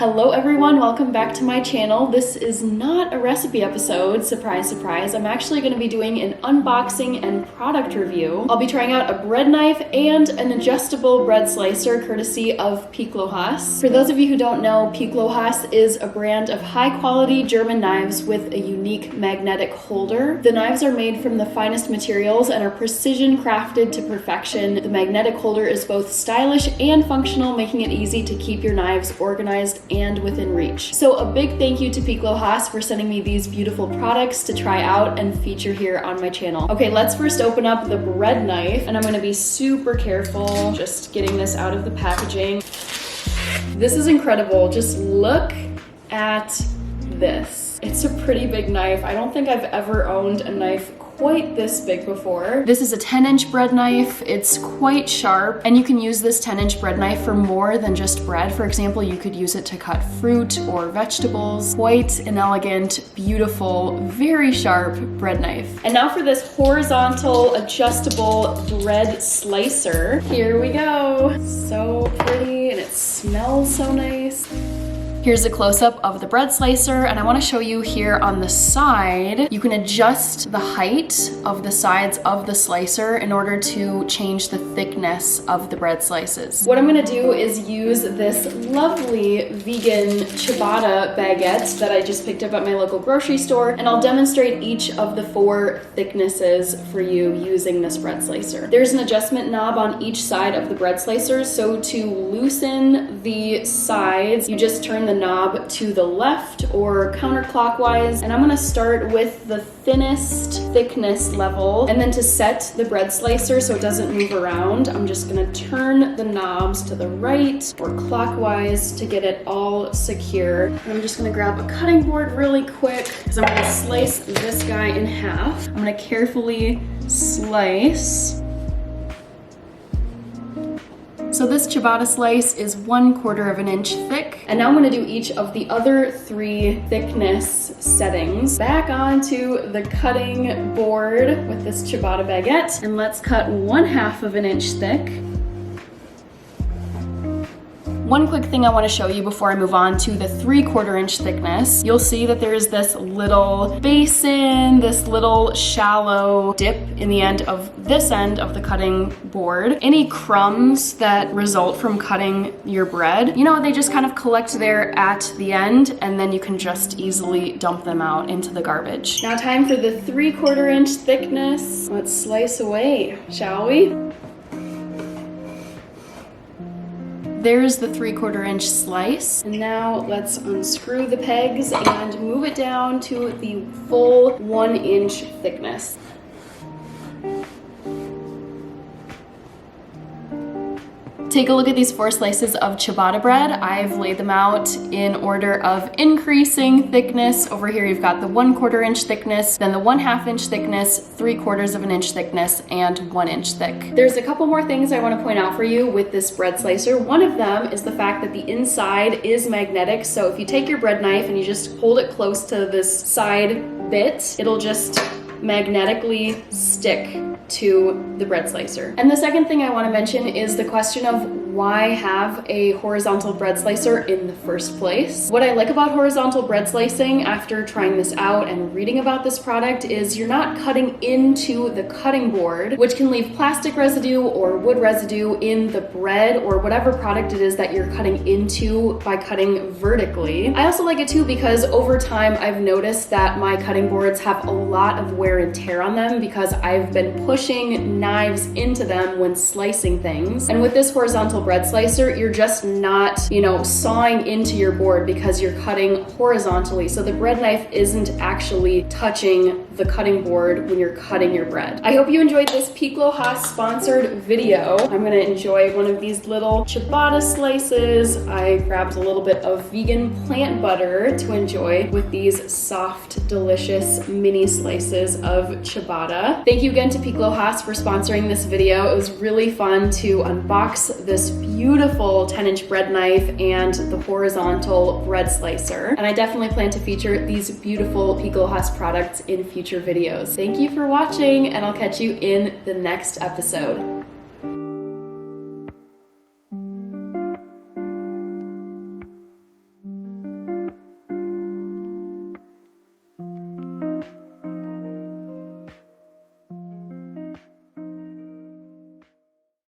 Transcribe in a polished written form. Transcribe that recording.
Hello everyone, welcome back to my channel. This is not a recipe episode, surprise, surprise. I'm actually going to be doing an unboxing and product review. I'll be trying out a bread knife and an adjustable bread slicer courtesy of PIKLOHAS. For those of you who don't know, PIKLOHAS is a brand of high quality German knives with a unique magnetic holder. The knives are made from the finest materials and are precision crafted to perfection. The magnetic holder is both stylish and functional, making it easy to keep your knives organized and within reach. So a big thank you to PIKLOHAS for sending me these beautiful products to try out and feature here on my channel. Okay, let's first open up the bread knife, and I'm gonna be super careful just getting this out of the packaging. This is incredible. Just look at this. It's a pretty big knife. I don't think I've ever owned a knife quite this big before. This is a 10-inch bread knife. It's quite sharp, and you can use this 10-inch bread knife for more than just bread. For example, you could use it to cut fruit or vegetables. Quite an elegant, beautiful, very sharp bread knife. And now for this horizontal adjustable bread slicer. Here we go. So pretty, and it smells so nice. Here's a close-up of the bread slicer, and I want to show you here on the side, you can adjust the height of the sides of the slicer in order to change the thickness of the bread slices. What I'm going to do is use this lovely vegan ciabatta baguette that I just picked up at my local grocery store, and I'll demonstrate each of the 4 thicknesses for you using this bread slicer. There's an adjustment knob on each side of the bread slicer, so to loosen the sides, you just turn the knob to the left or counterclockwise, and I'm going to start with the thinnest thickness level, and then to set the bread slicer so it doesn't move around, I'm just going to turn the knobs to the right or clockwise to get it all secure. And I'm just going to grab a cutting board really quick because I'm going to slice this guy in half. I'm going to carefully slice. So this ciabatta slice is 1/4 of an inch thick. And now I'm gonna do each of the other 3 thickness settings. Back onto the cutting board with this ciabatta baguette. And let's cut 1/2 of an inch thick. One quick thing I want to show you before I move on to the 3/4 inch thickness. You'll see that there is this little basin, this little shallow dip in the end of this end of the cutting board. Any crumbs that result from cutting your bread, you know, they just kind of collect there at the end, and then you can just easily dump them out into the garbage. Now time for the 3/4 inch thickness. Let's slice away, shall we? There's the 3/4 inch slice. And now let's unscrew the pegs and move it down to the full 1 inch thickness. Take a look at these 4 slices of ciabatta bread. I've laid them out in order of increasing thickness. Over here you've got the 1/4 inch thickness, then the 1/2 inch thickness, 3/4 of an inch thickness, and 1 inch thick. There's a couple more things I want to point out for you with this bread slicer. One of them is the fact that the inside is magnetic, so if you take your bread knife and you just hold it close to this side bit, it'll just magnetically stick to the bread slicer. And the second thing I want to mention is the question of why have a horizontal bread slicer in the first place. What I like about horizontal bread slicing after trying this out and reading about this product is you're not cutting into the cutting board, which can leave plastic residue or wood residue in the bread or whatever product it is that you're cutting into by cutting vertically. I also like it too because over time I've noticed that my cutting boards have a lot of wear and tear on them because I've been pushing knives into them when slicing things. And with this horizontal bread slicer, you're just not, you know, sawing into your board because you're cutting horizontally. So the bread knife isn't actually touching the cutting board when you're cutting your bread. I hope you enjoyed this PIKLOHAS sponsored video. I'm gonna enjoy one of these little ciabatta slices. I grabbed a little bit of vegan plant butter to enjoy with these soft, delicious mini slices of ciabatta. Thank you again to PIKLOHAS for sponsoring this video. It was really fun to unbox this beautiful 10-inch bread knife and the horizontal bread slicer. And I definitely plan to feature these beautiful PIKLOHAS products in future videos. Thank you for watching, and I'll catch you in the next episode.